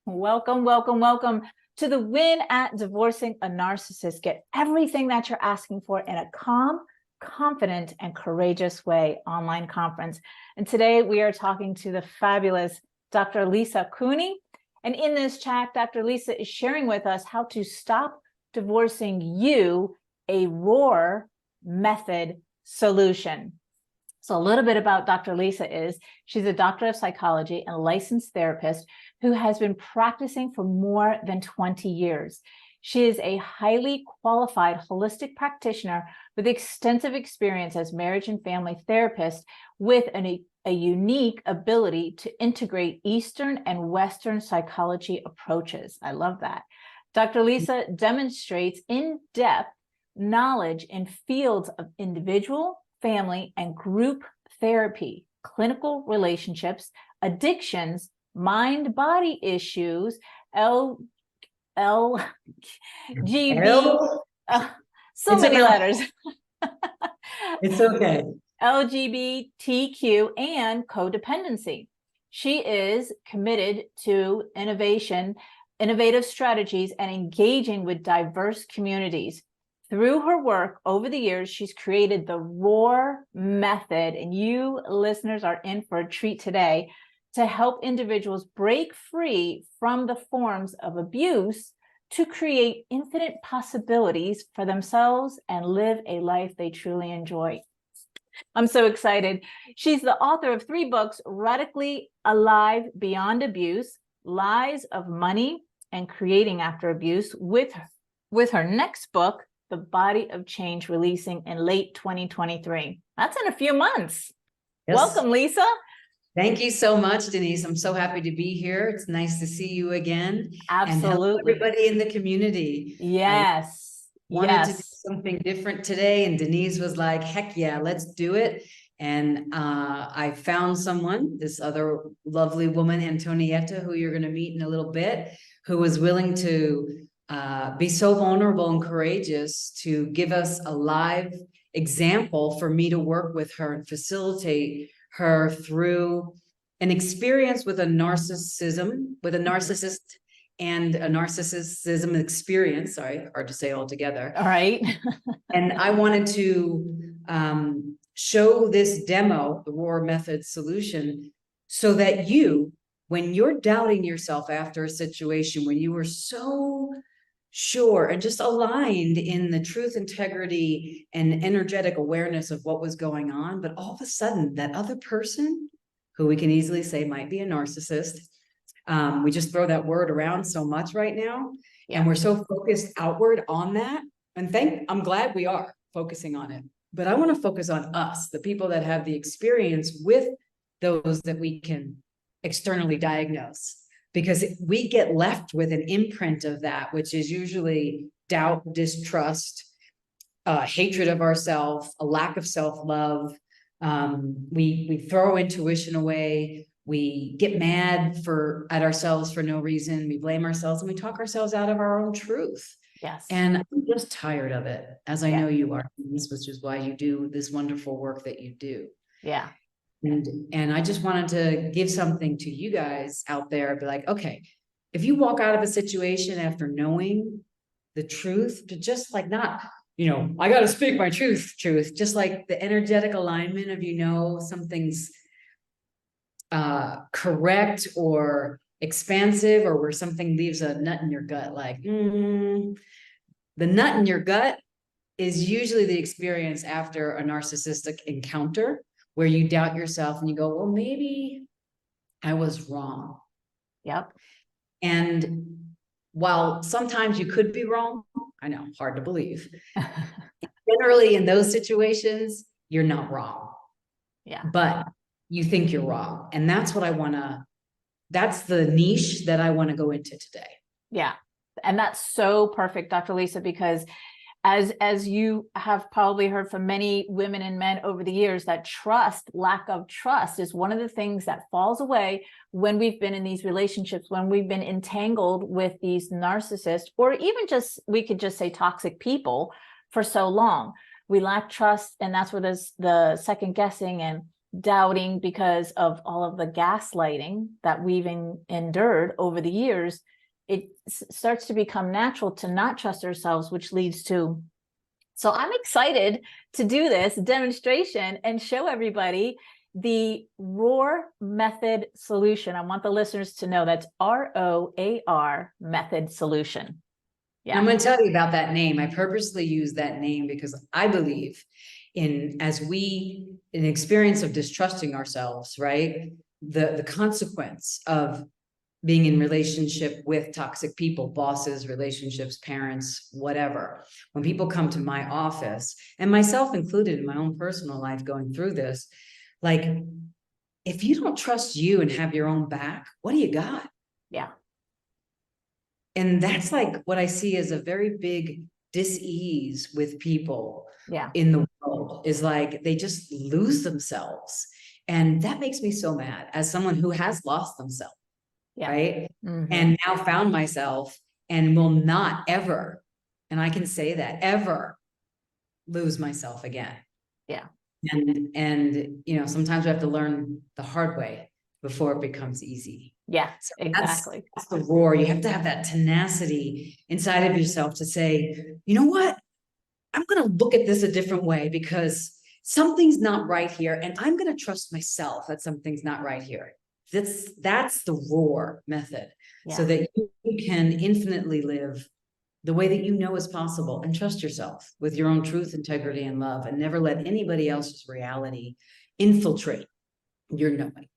Welcome, welcome, welcome to the Win at Divorcing a Narcissist. Get everything that you're asking for in a calm, confident, and courageous way online conference. And today we are talking to the fabulous Dr. Lisa Cooney. And in this chat, Dr. Lisa is sharing with us how to stop divorcing you, a ROAR method solution. So a little bit about Dr. Lisa is she's a doctor of psychology and a licensed therapist who has been practicing for more than 20 years. She is a highly qualified holistic practitioner with extensive experience as marriage and family therapist with a unique ability to integrate Eastern and Western psychology approaches. I love that. Dr. Lisa demonstrates in-depth knowledge in fields of individual, family, and group therapy, clinical relationships, addictions, mind-body issues, LGBT, so many letters. It's okay. LGBTQ and codependency. She is committed to innovative strategies, and engaging with diverse communities. Through her work over the years, she's created the ROAR method, and you listeners are in for a treat today, to help individuals break free from the forms of abuse to create infinite possibilities for themselves and live a life they truly enjoy. I'm so excited. She's the author of 3 books: Radically Alive Beyond Abuse, Lies of Money, and Creating After Abuse, with her next book, The Body of Change, releasing in late 2023. That's in a few months. Yes. Welcome, Lisa. Thank you so much, Denise. I'm so happy to be here. It's nice to see you again. Absolutely. And hello everybody in the community. Yes. I wanted to do something different today, and Denise was like, heck yeah, let's do it. And I found someone, this other lovely woman, Antonietta, who you're going to meet in a little bit, who was willing to be so vulnerable and courageous to give us a live example for me to work with her and facilitate her through an experience with a narcissist and a narcissism experience. Sorry, hard to say all together. All right. And I wanted to show this demo, the ROAR method solution, so that you, when you're doubting yourself after a situation, when you were so sure and just aligned in the truth, integrity, and energetic awareness of what was going on, but all of a sudden that other person, who we can easily say might be a narcissist, we just throw that word around so much right now, and we're so focused outward on that, and I'm glad we are focusing on it, but I want to focus on us, the people that have the experience with those that we can externally diagnose. Because we get left with an imprint of that, which is usually doubt, distrust, hatred of ourselves, a lack of self-love. We throw intuition away. We get mad at ourselves for no reason. We blame ourselves, and we talk ourselves out of our own truth. Yes. And I'm just tired of it, as I know you are, which is why you do this wonderful work that you do. Yeah. And I just wanted to give something to you guys out there, be like, okay, if you walk out of a situation after knowing the truth, to just like not, I got to speak my truth, just like the energetic alignment of, something's correct or expansive, or where something leaves a nut in your gut, like, the nut in your gut is usually the experience after a narcissistic encounter, where you doubt yourself and you go, well, maybe I was wrong. Yep. And while sometimes you could be wrong, I know, hard to believe. Generally in those situations, you're not wrong. Yeah. But you think you're wrong. And that's what that's the niche that I want to go into today. Yeah. And that's so perfect, Dr. Lisa, because as you have probably heard from many women and men over the years, that lack of trust is one of the things that falls away when we've been in these relationships, when we've been entangled with these narcissists, or even we could just say toxic people for so long. We lack trust, and that's where there's the second guessing and doubting because of all of the gaslighting that we've endured over the years, it starts to become natural to not trust ourselves, which leads to. So I'm excited to do this demonstration and show everybody the ROAR method solution. I want the listeners to know that's ROAR method solution. Yeah. I'm going to tell you about that name. I purposely use that name because I believe in experience of distrusting ourselves, right? The consequence of being in relationship with toxic people, bosses, relationships, parents, whatever. When people come to my office, and myself included in my own personal life going through this, like, if you don't trust you and have your own back, what do you got? Yeah. And that's like what I see as a very big dis-ease with people in the world, is like they just lose themselves. And that makes me so mad as someone who has lost themselves. Yeah. Right. And now found myself and will not ever, and I can say that, ever lose myself again. Yeah. And you know, sometimes we have to learn the hard way before it becomes easy. Yeah, So exactly. That's the ROAR. You have to have that tenacity inside of yourself to say, you know what? I'm going to look at this a different way because something's not right here. And I'm going to trust myself that something's not right here. That's the ROAR method, so that you can infinitely live the way that you know is possible and trust yourself with your own truth, integrity, and love, and never let anybody else's reality infiltrate your knowing.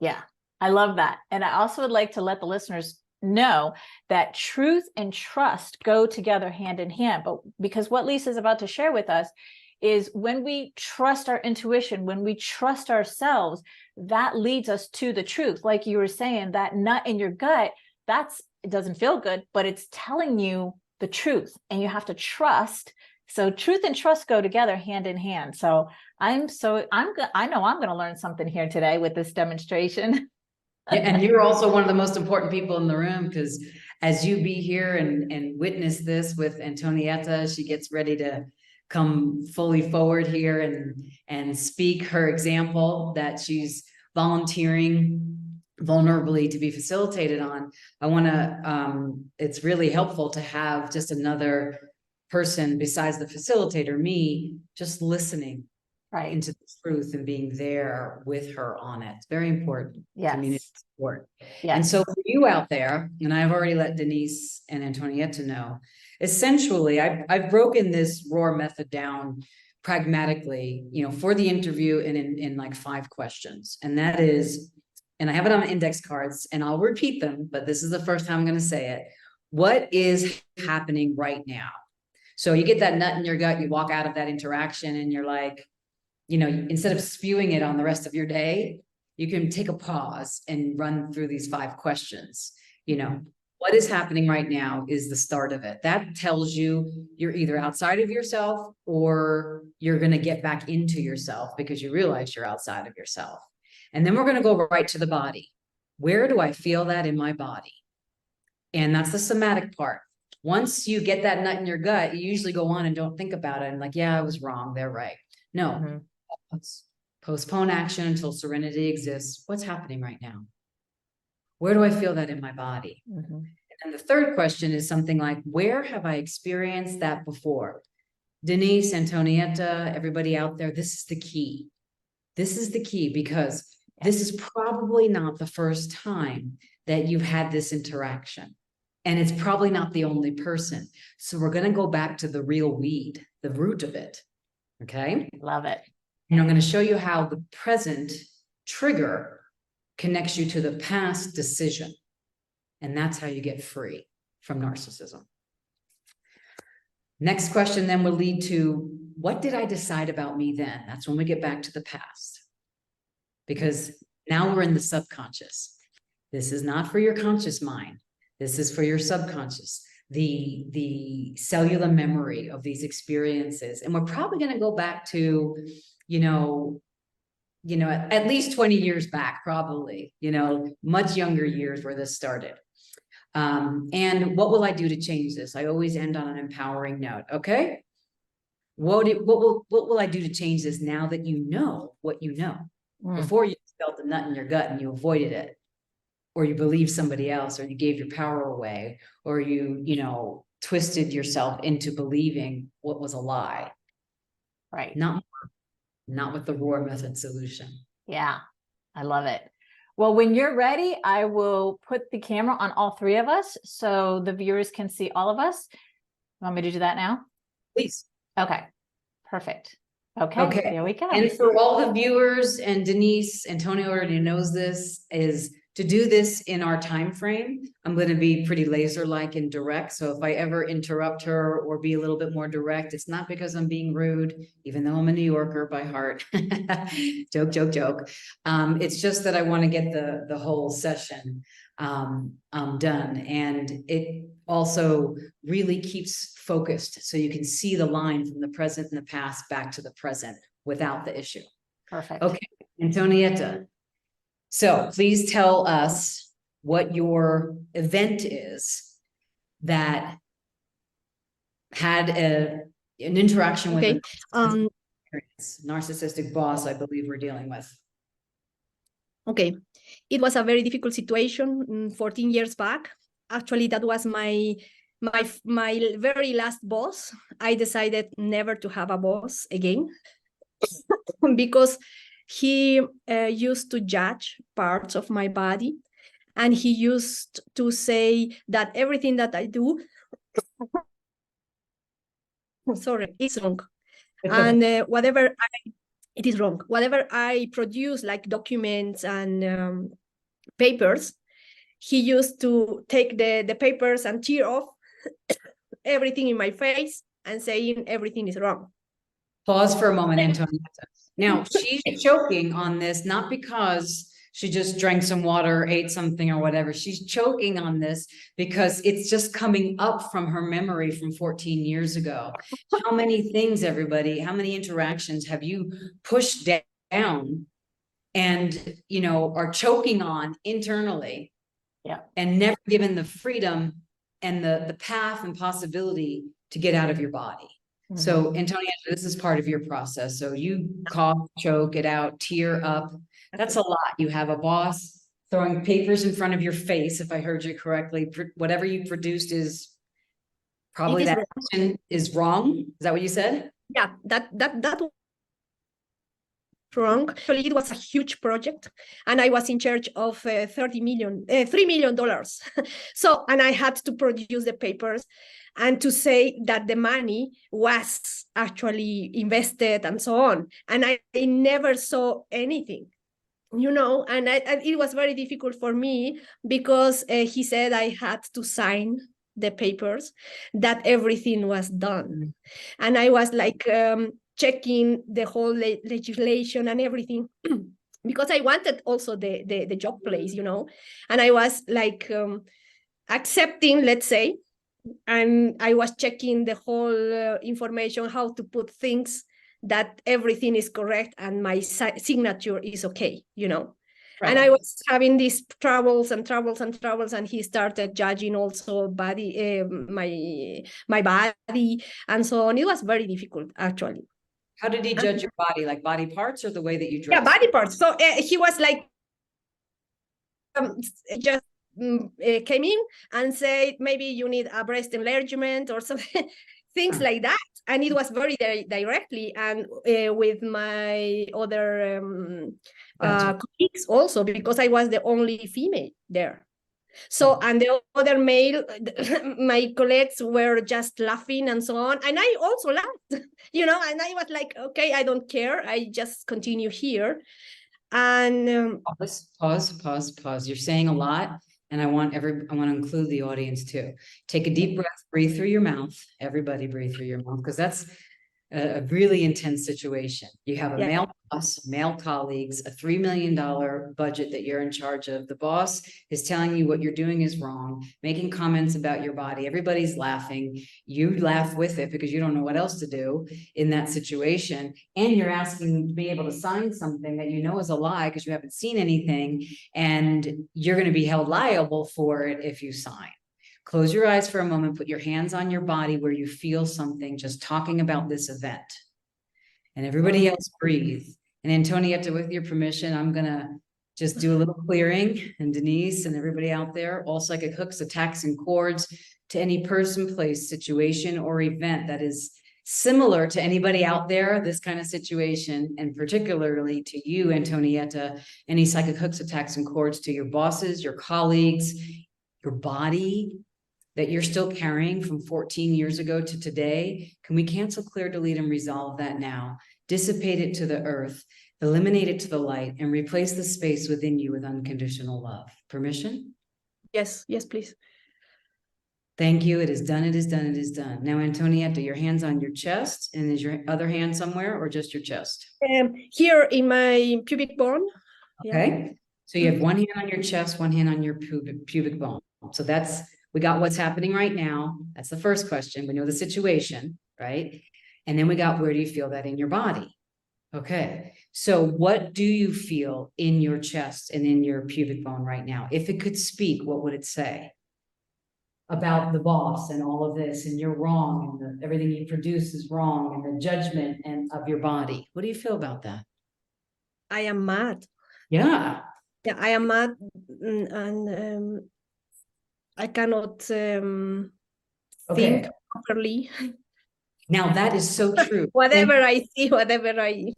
Yeah, I love that. And I also would like to let the listeners know that truth and trust go together hand in hand. But because what Lisa's about to share with us is when we trust our intuition, when we trust ourselves, that leads us to the truth. Like you were saying, that nut in your gut, it doesn't feel good, but it's telling you the truth, and you have to trust. So truth and trust go together hand in hand. So I know I'm going to learn something here today with this demonstration. Yeah, and you're also one of the most important people in the room, because as you be here and witness this with Antonietta, she gets ready to come fully forward here and speak her example that she's volunteering vulnerably to be facilitated on. I want to, it's really helpful to have just another person besides the facilitator, me, just listening into the truth and being there with her on it. It's very important. Community support. And so for you out there, and I've already let Denise and Antonietta know, essentially I've broken this ROAR method down pragmatically, you know, for the interview and in like 5 questions. And that is, and I have it on index cards and I'll repeat them, but this is the first time I'm going to say it. What is happening right now? So you get that nut in your gut, you walk out of that interaction and you're like, you know, instead of spewing it on the rest of your day, you can take a pause and run through these 5 questions. You know, what is happening right now is the start of it. That tells you you're either outside of yourself or you're going to get back into yourself because you realize you're outside of yourself. And then we're going to go right to the body. Where do I feel that in my body? And that's the somatic part. Once you get that nut in your gut, you usually go on and don't think about it and like, yeah, I was wrong. They're right. No, let's postpone action until serenity exists. What's happening right now? Where do I feel that in my body? And the third question is something like, where have I experienced that before? Denise, Antonietta, everybody out there, this is the key. This is the key, because this is probably not the first time that you've had this interaction. And it's probably not the only person. So we're going to go back to the real weed, the root of it. Okay. Love it. And I'm going to show you how the present trigger connects you to the past decision. And that's how you get free from narcissism. Next question then will lead to, what did I decide about me then? That's when we get back to the past. Because now we're in the subconscious. This is not for your conscious mind. This is for your subconscious, the cellular memory of these experiences. And we're probably going to go back to, you know, at least 20 years back, probably, you know, much younger years where this started. And what will I do to change this? I always end on an empowering note. Okay. What will I do to change this now that you know what you know? Before you felt the nut in your gut and you avoided it, or you believed somebody else, or you gave your power away, or you twisted yourself into believing what was a lie. Right. Not with the roar method solution. Yeah, I love it. Well, when you're ready, I will put the camera on all three of us so the viewers can see all of us. You want me to do that now? Please. Okay, perfect. Okay, here we go. And for all the viewers, and Denise, Antonio already knows this, is to do this in our time frame. I'm going to be pretty laser-like and direct. So if I ever interrupt her or be a little bit more direct, it's not because I'm being rude, even though I'm a New Yorker by heart. Joke, joke, joke. It's just that I want to get the whole session done. And it also really keeps focused, so you can see the line from the present and the past back to the present without the issue. Perfect. Okay, Antonietta. So please tell us what your event is that had an interaction with a narcissistic boss, I believe we're dealing with. Okay, it was a very difficult situation 14 years back. Actually, that was my very last boss. I decided never to have a boss again because he used to judge parts of my body, and he used to say that everything that I do, sorry, is wrong. And it is wrong. Whatever I produce, like documents and papers, he used to take the papers and tear off everything in my face and saying everything is wrong. Pause for a moment, Antonietta. Now, she's choking on this, not because she just drank some water, ate something or whatever. She's choking on this because it's just coming up from her memory from 14 years ago. How many things, everybody, how many interactions have you pushed down and, are choking on internally? Yeah. And never given the freedom and the path and possibility to get out of your body. Mm-hmm. So, Antonia, this is part of your process. So you cough, choke it out, tear up. That's a lot. You have a boss throwing papers in front of your face, if I heard you correctly. Whatever you produced is probably that action is wrong. Is that what you said? Yeah, that wrong. Actually, it was a huge project, and I was in charge of $3 million. So, and I had to produce the papers and to say that the money was actually invested and so on. And I never saw anything, and it was very difficult for me because he said I had to sign the papers that everything was done. And I was like, checking the whole legislation and everything because I wanted also the job place, and I was like accepting, let's say, and I was checking the whole information, how to put things, that everything is correct and my signature is okay, Right. And I was having these troubles, and he started judging also body, my body, and so on. It was very difficult, actually. How did he judge your body? Like body parts or the way that you dress? Yeah, body parts. So he was like, just came in and said, maybe you need a breast enlargement or something, things like that. And it was very directly, and with my other colleagues also, because I was the only female there. So, and the other male, my colleagues were just laughing and so on. And I also laughed, and I was like, okay, I don't care. I just continue here. And Pause. You're saying a lot. And I want to include the audience too. Take a deep breath, breathe through your mouth. Everybody breathe through your mouth, because that's a really intense situation. You have a male boss, male colleagues, a $3 million budget that you're in charge of. The boss is telling you what you're doing is wrong, making comments about your body. Everybody's laughing. You laugh with it because you don't know what else to do in that situation. And you're asking to be able to sign something that you know is a lie because you haven't seen anything. And you're going to be held liable for it if you sign. Close your eyes for a moment, put your hands on your body where you feel something, just talking about this event. And everybody else breathe And Antonietta, with your permission, I'm gonna just do a little clearing, and Denise and everybody out there, all psychic hooks, attacks, and cords to any person, place, situation, or event that is similar to anybody out there, this kind of situation, and particularly to you, Antonietta, any psychic hooks, attacks, and cords to your bosses, your colleagues, your body that you're still carrying from 14 years ago to today. Can we cancel, clear, delete, and resolve that now? Dissipate it to the earth, eliminate it to the light, and replace the space within you with unconditional love. Permission? Yes, please. Thank you. It is done. It is done. It is done. Now, Antonietta, your hand's on your chest, and is your other hand somewhere, or just your chest? Here in my pubic bone. Okay. So you have one hand on your chest, one hand on your pubic bone. So we got what's happening right now. That's the first question. We know the situation, right? And then we got, where do you feel that in your body? Okay. So what do you feel in your chest and in your pubic bone right now? If it could speak, what would it say? About the boss and all of this, and you're wrong, and everything you produce is wrong, and the judgment of your body. What do you feel about that? I am mad. Yeah. Yeah, I am mad, and I cannot think properly. Now that is so true. Whatever I see, whatever I...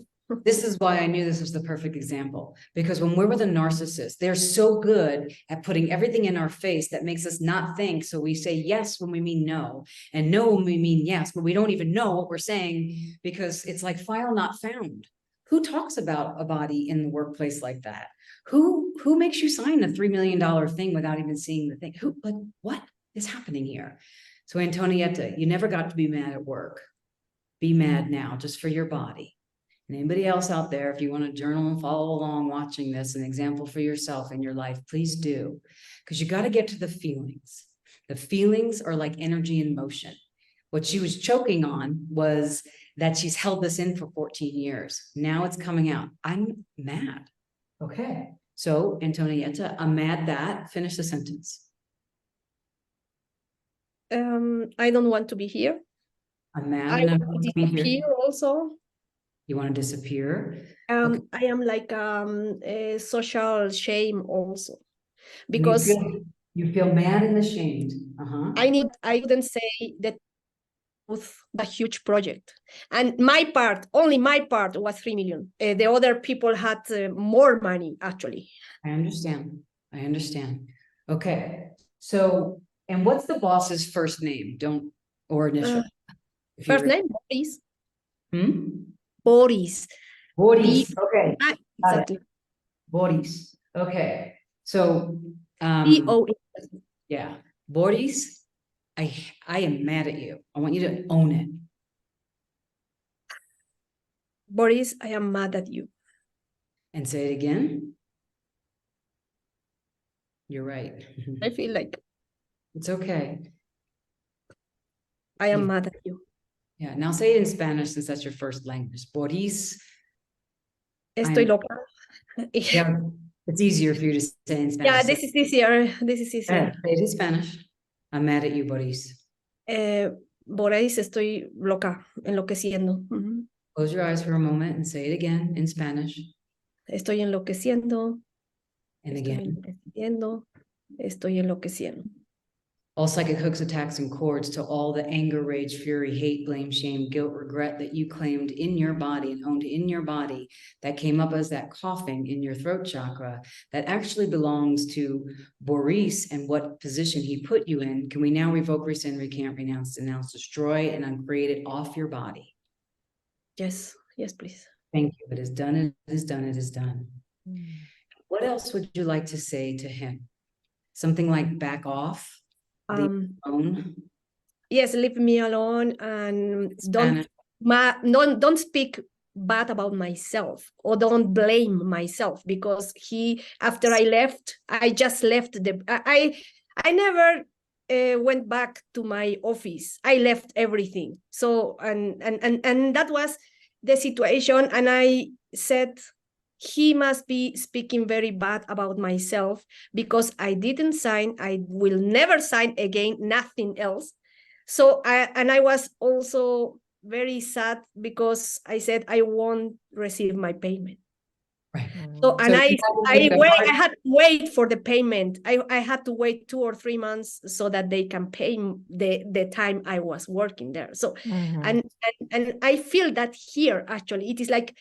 This is why I knew this was the perfect example, because when we're with a narcissist, they're so good at putting everything in our face that makes us not think. So we say yes when we mean no, and no when we mean yes, but we don't even know what we're saying, because it's like file not found. Who talks about a body in the workplace like that? Who makes you sign a $3 million thing without even seeing the thing? What is happening here? So Antonietta, you never got to be mad at work. Be mad now, just for your body. And anybody else out there, if you want to journal and follow along watching this, an example for yourself in your life, please do. Because you got to get to the feelings. The feelings are like energy in motion. What she was choking on was that she's held this in for 14 years. Now it's coming out. I'm mad. Okay. So Antonietta, I'm mad that, finish the sentence. I don't want to be here. I'm mad I and I want want to to be here. disappear also. You want to disappear? I am like a social shame also, because you feel mad and ashamed. I wouldn't say that with the huge project, and only my part was 3 million. The other people had more money actually. I understand. Okay. So, and what's the boss's first name? Or initial? First name, Boris. Boris. Boris. Okay. Exactly. Boris. Okay. So, yeah, Boris, I am mad at you. I want you to own it. Boris, I am mad at you. And say it again. You're right. I feel like it's okay. I am mad at you. Yeah. Now say it in Spanish, since that's your first language. Boris. Estoy loca. Yeah, it's easier for you to say in Spanish. Yeah, this is easier. Say it in Spanish. I'm mad at you, Boris. Boris, estoy loca, enloqueciendo. Close your eyes for a moment and say it again in Spanish. Estoy enloqueciendo. And again. Estoy enloqueciendo. All psychic hooks, attacks, and cords to all the anger, rage, fury, hate, blame, shame, guilt, regret that you claimed in your body and owned in your body, that came up as that coughing in your throat chakra, that actually belongs to Boris and what position he put you in. Can we now revoke, rescind, recant, renounce, denounce, destroy, and uncreate it off your body? Yes, please. Thank you. It is done. It is done. It is done. What else would you like to say to him? Something like back off? Yes, leave me alone, and don't speak bad about myself, or don't blame myself, because after I left, I just left I never went back to my office. I left everything. So and that was the situation, and I said, he must be speaking very bad about myself, because I didn't sign. I will never sign again, nothing else. So I was also very sad because I said I won't receive my payment. Right. So, and So you had to make a I had to wait for the payment. I had to wait 2 or 3 months so that they can pay the time I was working there. So, Mhm. and I feel that here, actually, it is like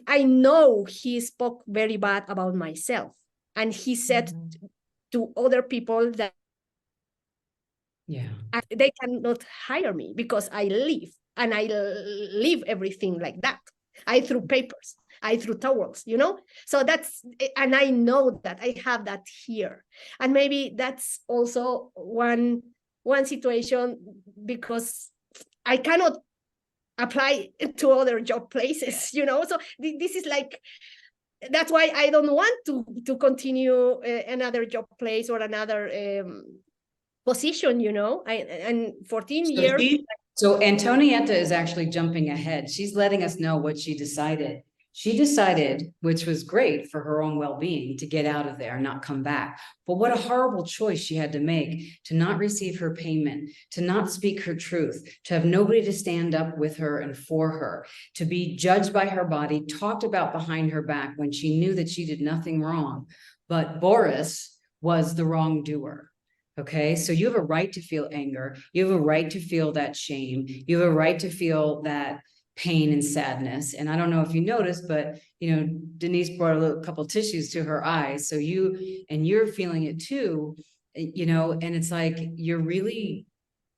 I know he spoke very bad about myself. And he said Mhm. to other people that Yeah. they cannot hire me because I leave, and I leave everything like that. I threw papers, I threw towels, you know? So that's, and I know that I have that here. And maybe that's also one situation, because I cannot apply to other job places, you know? So this is like, that's why I don't want to continue another job place or another position, you know. And 14 So years. so Antonietta is actually jumping ahead. She's letting us know what she decided. She decided, which was great for her own well-being, to get out of there and not come back. But what a horrible choice she had to make, to not receive her payment, to not speak her truth, to have nobody to stand up with her and for her, to be judged by her body, talked about behind her back when she knew that she did nothing wrong. But Boris was the wrongdoer. Okay, so you have a right to feel anger. You have a right to feel that shame. You have a right to feel that pain and sadness. And I don't know if you noticed, but Denise brought a couple tissues to her eyes. So you're feeling it too, and it's like you're really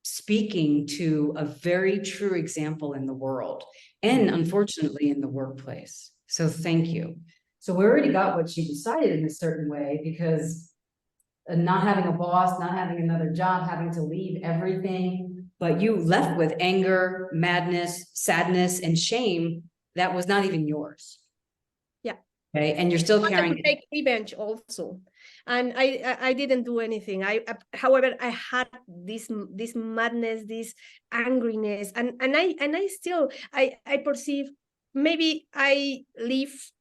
speaking to a very true example in the world, and unfortunately in the workplace. So thank you. So we already got what she decided in a certain way, because not having a boss, not having another job, having to leave everything, but you left with anger, madness, sadness, and shame that was not even yours. Yeah. Okay, and you're still I wanted carrying to take revenge also, and I didn't do anything. However, I had this madness, this angriness, and I still I perceive, maybe I leave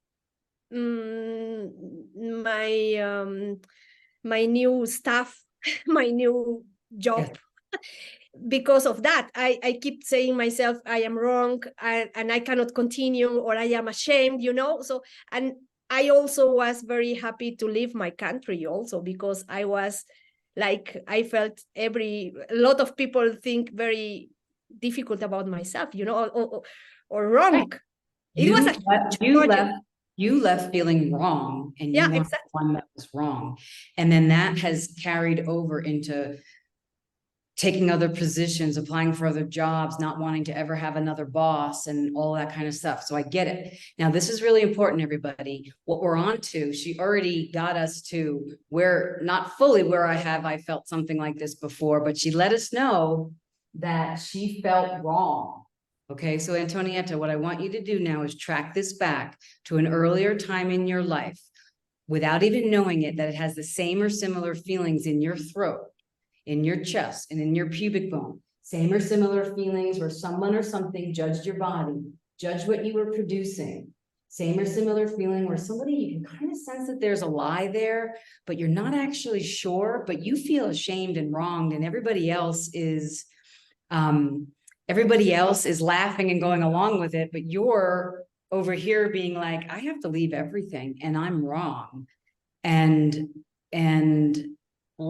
my new staff, my new job. Yes. Because of that, I keep saying myself, I am wrong, and I cannot continue, or I am ashamed, you know. So, and I also was very happy to leave my country also, because I was like, I felt a lot of people think very difficult about myself, you know, or wrong. It was a huge project. You left feeling wrong, and you Yeah, weren't exactly. the one that was wrong. And then that has carried over into taking other positions, applying for other jobs, not wanting to ever have another boss, and all that kind of stuff. So I get it. Now, this is really important, everybody. What we're on to, she already got us to where, not fully where I felt something like this before, but she let us know that she felt wrong. Okay, so Antonietta, what I want you to do now is track this back to an earlier time in your life, without even knowing it, that it has the same or similar feelings in your throat, in your chest, and in your pubic bone. Same or similar feelings where someone or something judged your body, judged what you were producing. Same or similar feeling where somebody, you can kind of sense that there's a lie there, but you're not actually sure, but you feel ashamed and wronged, and everybody else is laughing and going along with it, but you're over here being like, I have to leave everything and I'm wrong. And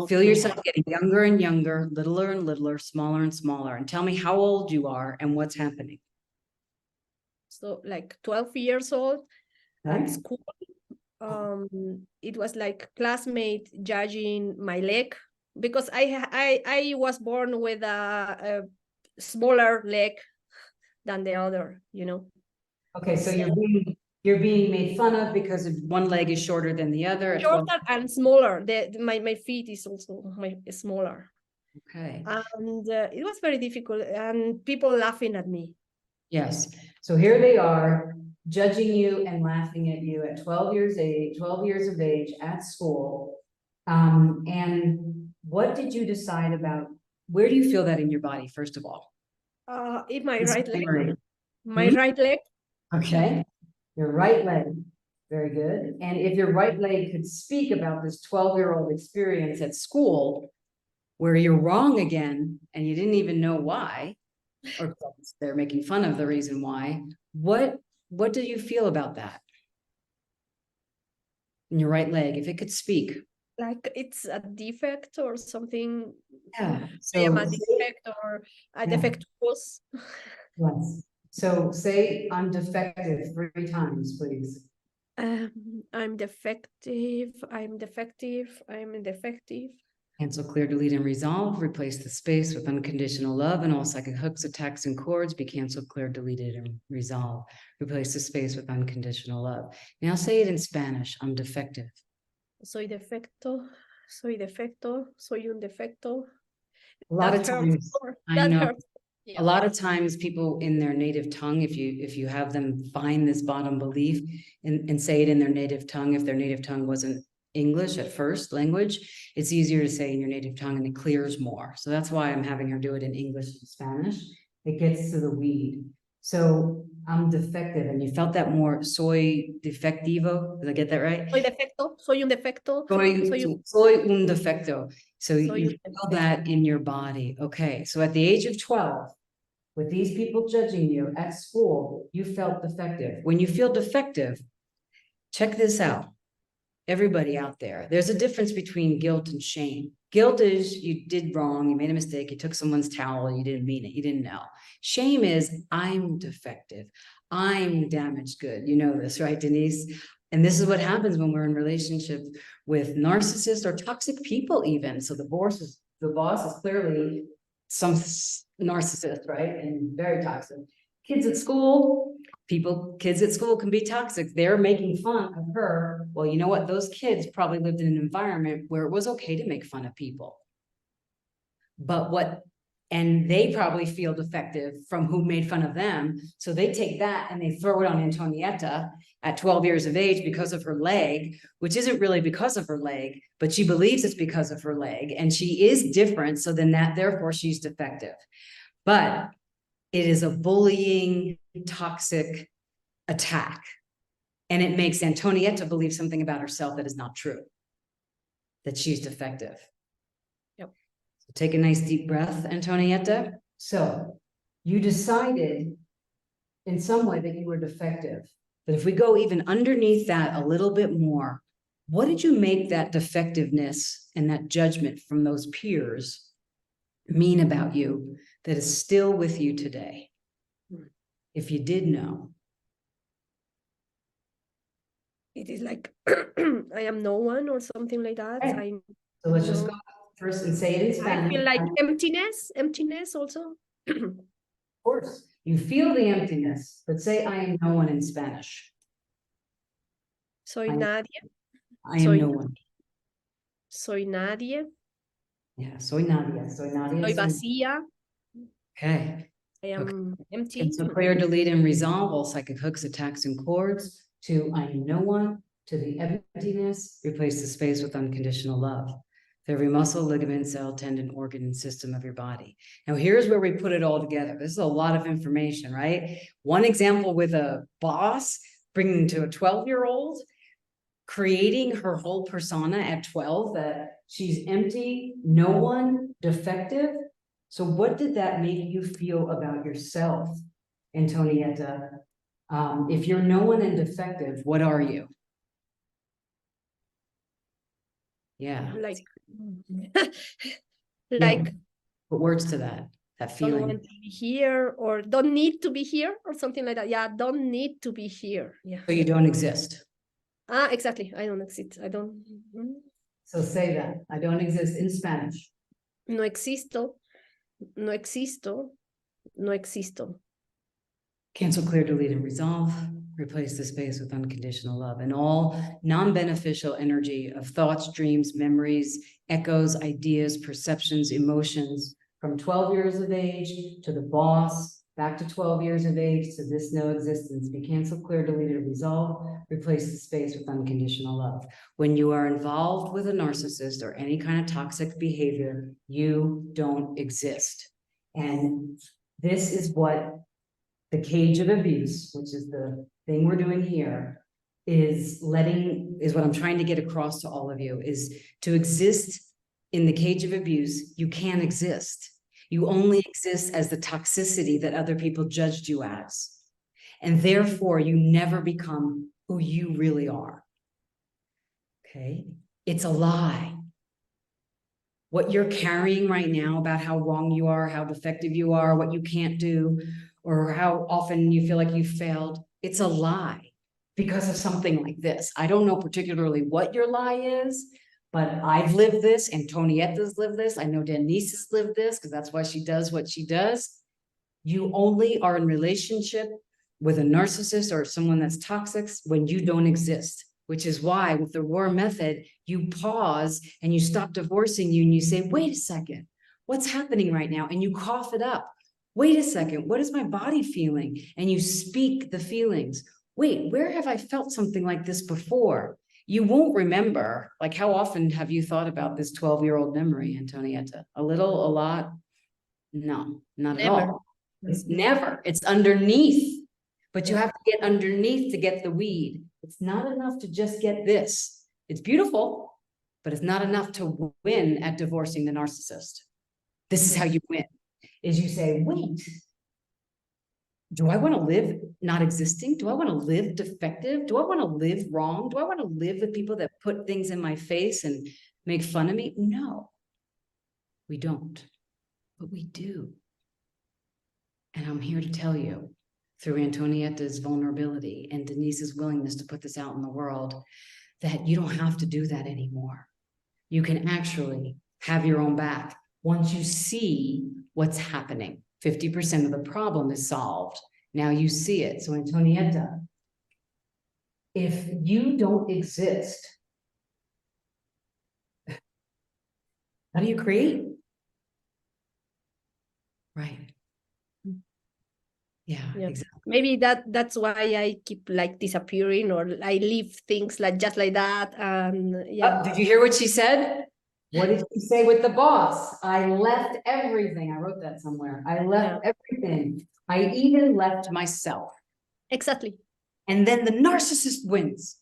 feel yourself getting younger and younger, littler and littler, smaller and smaller. And tell me how old you are and what's happening. So like 12 years old Okay. at school. It was like classmate judging my leg, because I was born with a smaller leg than the other, you know. Okay, so you're being made fun of because of one leg is shorter than the other at 12. Shorter and smaller. My feet is also smaller. Okay. And it was very difficult, and people laughing at me. Yes. So here they are judging you and laughing at you at 12 years of age at school. And what did you decide about? Where do you feel that in your body, first of all? In my right leg. My Hmm? right leg. Okay. Your right leg. Very good. And if your right leg could speak about this 12-year-old experience at school, where you're wrong again, and you didn't even know why, or they're making fun of the reason why. What do you feel about that? In your right leg, if it could speak. Like it's a defect or something. Yeah. I am So a defect or a defectuous. yes. So say I'm defective 3 times, please. I'm defective. I'm defective. I'm defective. Cancel, clear, delete, and resolve. Replace the space with unconditional love, and all psychic hooks, attacks, and cords be canceled, cleared, deleted, and resolve. Replace the space with unconditional love. Now say it in Spanish. I'm defective. Soy defecto. Soy defecto. Soy un defecto. A lot That of hurts times, more. I That know. hurts. A lot of times people in their native tongue, if you have them find this bottom belief and say it in their native tongue, if their native tongue wasn't English at first language, it's easier to say in your native tongue and it clears more. So that's why I'm having her do it in English and Spanish. It gets to the weed. So I'm defective, and you felt that more. Soy defectivo. Did I get that right? Soy defecto. Soy un defecto. Soy un defecto. So Soy you un feel that in your body. Okay. So at the age of 12, with these people judging you at school, you felt defective. When you feel defective, check this out. Everybody out there, there's a difference between guilt and shame. Guilt is you did wrong, you made a mistake, you took someone's towel, you didn't mean it, you didn't know. Shame is I'm defective, I'm damaged good. You know this, right, Denise? And this is what happens when we're in relationship with narcissists or toxic people even. So the boss is clearly some narcissist, right? And very toxic. Kids at school, kids at school can be toxic. They're making fun of her. Well, you know what? Those kids probably lived in an environment where it was okay to make fun of people. And they probably feel defective from who made fun of them. So they take that and they throw it on Antonietta at 12 years of age because of her leg, which isn't really because of her leg, but she believes it's because of her leg. And she is different. So then therefore she's defective. But it is a bullying, toxic attack. And it makes Antonietta believe something about herself that is not true, that she's defective. Yep. So take a nice deep breath, Antonietta. So you decided in some way that you were defective. But if we go even underneath that a little bit more, what did you make that defectiveness and that judgment from those peers mean about you that is still with you today? If you did know. It is like I am no one or something like that. Okay. So let's just go first and say it in Spanish. I feel like emptiness also. Of course, you feel the emptiness, but say I am no one in Spanish. Soy nadie. I am no one. Soy nadie. Yeah, soy nadie. Soy nadie. Soy vacía. Okay. I am empty. And so clear, delete, and resolve all psychic hooks, attacks, and cords to I am no one, to the emptiness, replace the space with unconditional love. For every muscle, ligament, cell, tendon, organ, and system of your body. Now, here's where we put it all together. This is a lot of information, right? One example with a boss bringing to a 12-year-old, creating her whole persona at 12, that she's empty, no one, defective. So what did that make you feel about yourself, Antonietta? If you're no one and defective, what are you? Yeah. Like put words to that feeling. Don't want to be here or don't need to be here or something like that. Yeah, don't need to be here. Yeah. So you don't exist. Exactly. I don't exist. I don't. So say that. I don't exist in Spanish. No existo. No existo. No existo. Cancel, clear, delete, and resolve. Replace the space with unconditional love and all non-beneficial energy of thoughts, dreams, memories, echoes, ideas, perceptions, emotions from 12 years of age to the boss, back to 12 years of age to this no existence. Be canceled, clear, deleted, resolve. Replace the space with unconditional love. When you are involved with a narcissist or any kind of toxic behavior, you don't exist. And this is what the cage of abuse, which is the thing we're doing here, is what I'm trying to get across to all of you, is to exist in the cage of abuse. You can't exist. You only exist as the toxicity that other people judged you as. And therefore, you never become who you really are. Okay? It's a lie. What you're carrying right now about how wrong you are, how defective you are, what you can't do, or how often you feel like you failed, it's a lie because of something like this. I don't know particularly what your lie is, but I've lived this, Antonietta's lived this, I know Denise has lived this, because that's why she does what she does. You only are in relationship with a narcissist or someone that's toxic when you don't exist, which is why with the Roar method, you pause and you stop divorcing you and you say, wait a second, what's happening right now? And you cough it up. Wait a second, what is my body feeling? And you speak the feelings. Wait, where have I felt something like this before? You won't remember. Like, how often have you thought about this 12-year-old memory, Antonietta? A little, a lot? No, not at all. It's never, it's underneath, but you have to get underneath to get the weed. It's not enough to just get this. It's beautiful, but it's not enough to win at divorcing the narcissist. This is how you win, is you say, wait, do I want to live not existing? Do I want to live defective? Do I want to live wrong? Do I want to live with people that put things in my face and make fun of me? No, we don't, but we do. And I'm here to tell you, through Antonietta's vulnerability and Denise's willingness to put this out in the world, that you don't have to do that anymore. You can actually have your own back once you see what's happening. 50% of the problem is solved. Now you see it. So Antonietta, if you don't exist, how do you create? Right. Yeah, exactly. Maybe that's why I keep like disappearing, or I leave things like just like that. And yeah. Did you hear what she said? What did she say with the boss? I left everything. I wrote that somewhere. I left everything. I even left myself. Exactly. And then the narcissist wins.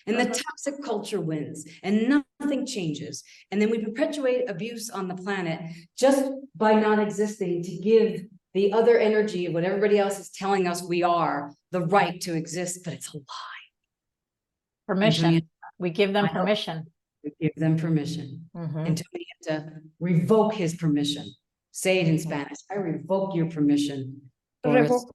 And the toxic culture wins. And nothing changes. And then we perpetuate abuse on the planet just by not existing to give the other energy of what everybody else is telling us we are the right to exist, but it's a lie. Permission. We give them permission. We give them permission. And we have to revoke his permission. Say it in Spanish. I revoke your permission. Revoco.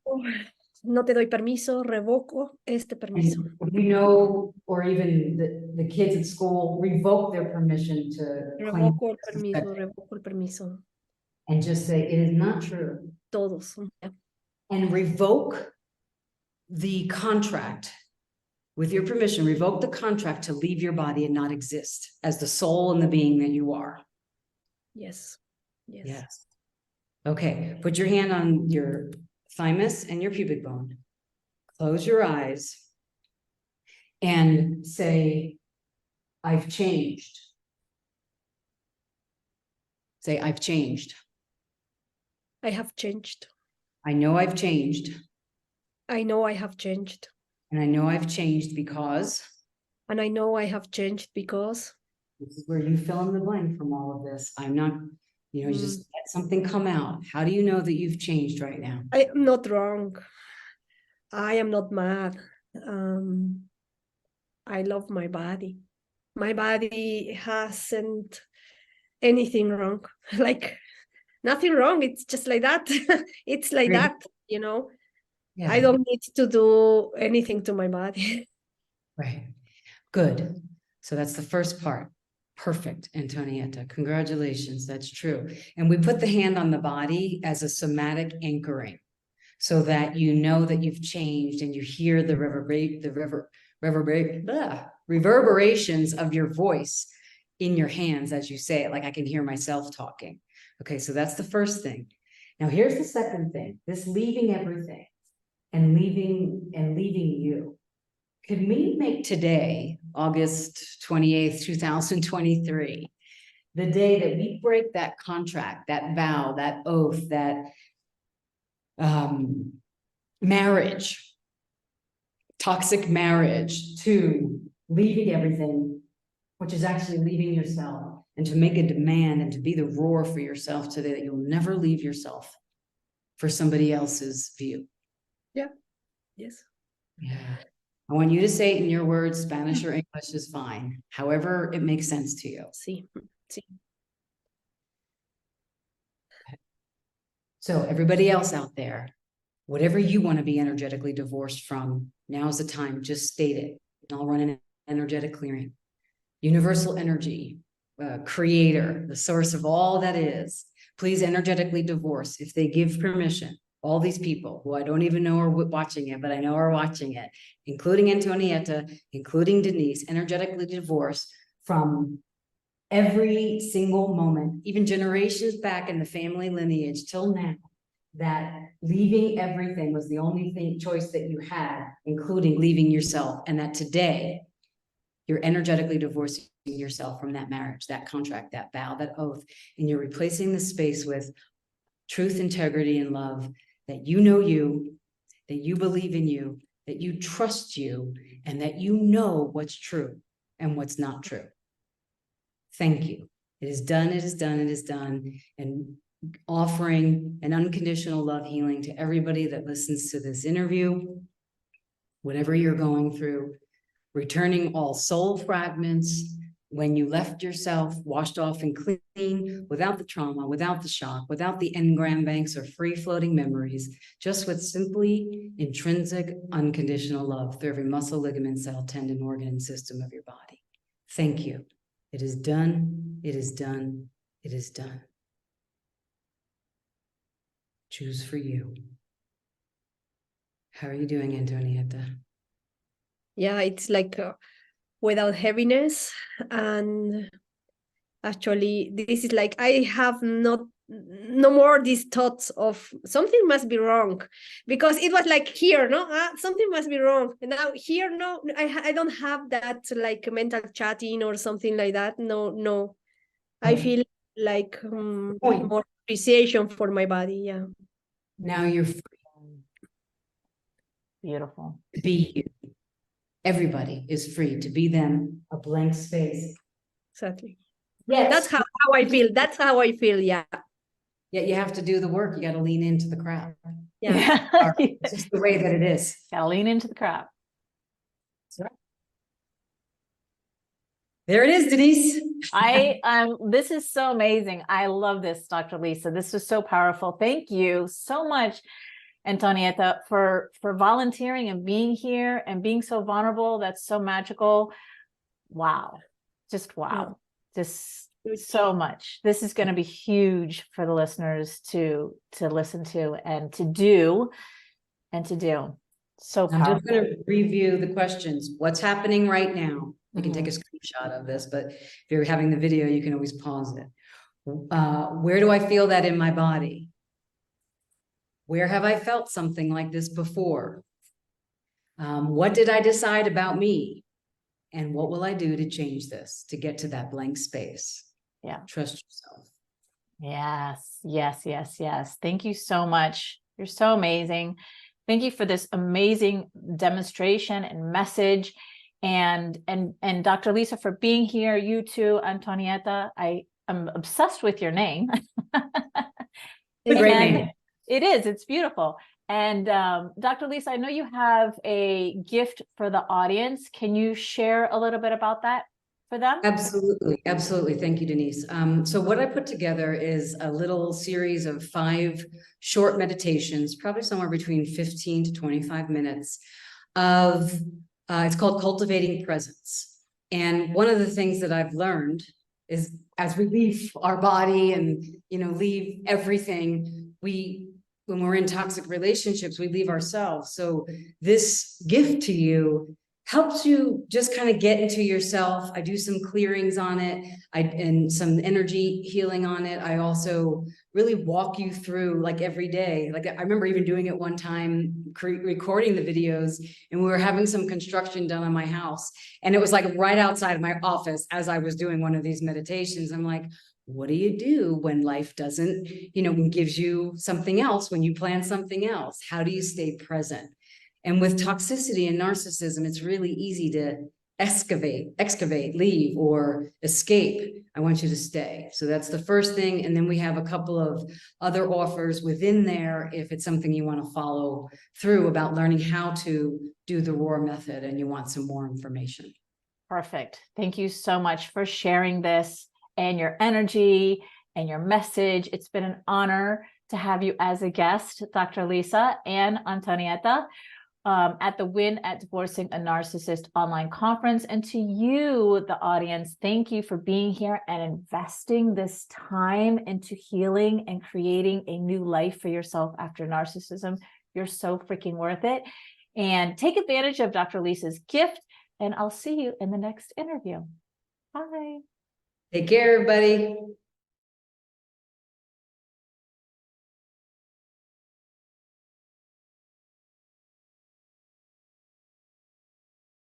No te doy permiso. Revoco este permiso. You know, or even the kids at school revoke their permission to revoco el permiso. Revoco el permiso. And just say it is not true. Todos. And revoke the contract. With your permission, revoke the contract to leave your body and not exist as the soul and the being that you are. Yes. Yes. Yes. Okay. Put your hand on your thymus and your pubic bone. Close your eyes and say, I've changed. Say, I've changed. I have changed. I know I've changed. I know I have changed. And I know I've changed because. And I know I have changed because. This is where you fill in the blank from all of this. I'm not, you know, just let something come out. How do you know that you've changed right now? I am not wrong. I am not mad. I love my body. My body hasn't anything wrong. Like nothing wrong. It's just like that. It's like that, you know. Yeah. I don't need to do anything to my body. Right. Good. So that's the first part. Perfect, Antonietta. Congratulations. That's true. And we put the hand on the body as a somatic anchoring so that you know that you've changed and you hear the reverberations of your voice in your hands as you say it. Like I can hear myself talking. Okay, so that's the first thing. Now here's the second thing. This leaving everything. And leaving you. Could we make today, August 28th, 2023, the day that we break that contract, that vow, that oath, that marriage, toxic marriage to leaving everything, which is actually leaving yourself and to make a demand and to be the roar for yourself today that you'll never leave yourself for somebody else's view. Yeah. Yes. Yeah. I want you to say it in your words. Spanish or English is fine. However it makes sense to you. Sí. Sí. So everybody else out there, whatever you want to be energetically divorced from, now's the time. Just state it. And I'll run an energetic clearing. Universal energy, creator, the source of all that is. Please energetically divorce if they give permission. All these people who I don't even know are watching it, but I know are watching it, including Antonietta, including Denise, energetically divorce from every single moment, even generations back in the family lineage till now, that leaving everything was the only choice that you had, including leaving yourself, and that today you're energetically divorcing yourself from that marriage, that contract, that vow, that oath, and you're replacing the space with truth, integrity, and love, that you know you, that you believe in you, that you trust you, and that you know what's true and what's not true. Thank you. It is done, it is done, it is done. And offering an unconditional love healing to everybody that listens to this interview, whatever you're going through, returning all soul fragments when you left yourself washed off and clean, without the trauma, without the shock, without the engram banks or free-floating memories, just with simply intrinsic, unconditional love through every muscle, ligament, cell, tendon, organ, and system of your body. Thank you. It is done. It is done. It is done. Choose for you. How are you doing, Antonietta? Yeah, it's like without heaviness. And actually, this is like I have no more these thoughts of something must be wrong, because it was like here, no, something must be wrong. And now here, no, I don't have that like mental chatting or something like that. No. I feel like more appreciation for my body. Yeah. Now you're free Beautiful. to be you. Everybody is free to be them, a blank space. Exactly. Yes. That's how I feel. That's how I feel. Yeah. Yet you have to do the work. You got to lean into the crowd. Yeah. It's just the way that it is. Gotta lean into the crowd. There it is, Denise. This is so amazing. I love this, Dr. Lisa. This was so powerful. Thank you so much, Antonietta, for volunteering and being here and being so vulnerable. That's so magical. Wow. Just wow. Yeah. Just so much. This is going to be huge for the listeners to listen to and to do. So powerful. I'm just going to review the questions. What's happening right now? You can take a screenshot of this, but if you're having the video, you can always pause it. Where do I feel that in my body? Where have I felt something like this before? What did I decide about me? And what will I do to change this, to get to that blank space? Yeah. Trust yourself. Yes. Thank you so much. You're so amazing. Thank you for this amazing demonstration and message. And Dr. Lisa, for being here. You too, Antonietta. I am obsessed with your name. It's a great name. It is. It's beautiful. And Dr. Lisa, I know you have a gift for the audience. Can you share a little bit about that for them? Absolutely. Thank you, Denise. So what I put together is a little series of 5 short meditations, probably somewhere between 15 to 25 minutes of, it's called Cultivating Presence. And one of the things that I've learned is as we leave our body and, leave everything, when we're in toxic relationships, we leave ourselves. So this gift to you helps you just kind of get into yourself. I do some clearings on it, and some energy healing on it. I also really walk you through like every day. Like I remember even doing it one time, recording the videos, and we were having some construction done on my house. And it was like right outside of my office as I was doing one of these meditations. I'm like, what do you do when life doesn't, gives you something else, when you plan something else? How do you stay present? And with toxicity and narcissism, it's really easy to excavate, leave, or escape. I want you to stay. So that's the first thing. And then we have a couple of other offers within there if it's something you want to follow through about learning how to do the ROAR method and you want some more information. Perfect. Thank you so much for sharing this and your energy and your message. It's been an honor to have you as a guest, Dr. Lisa and Antonietta, at the Win at Divorcing a Narcissist online conference. And to you, the audience, thank you for being here and investing this time into healing and creating a new life for yourself after narcissism. You're so freaking worth it. And take advantage of Dr. Lisa's gift, and I'll see you in the next interview. Bye. Take care, everybody.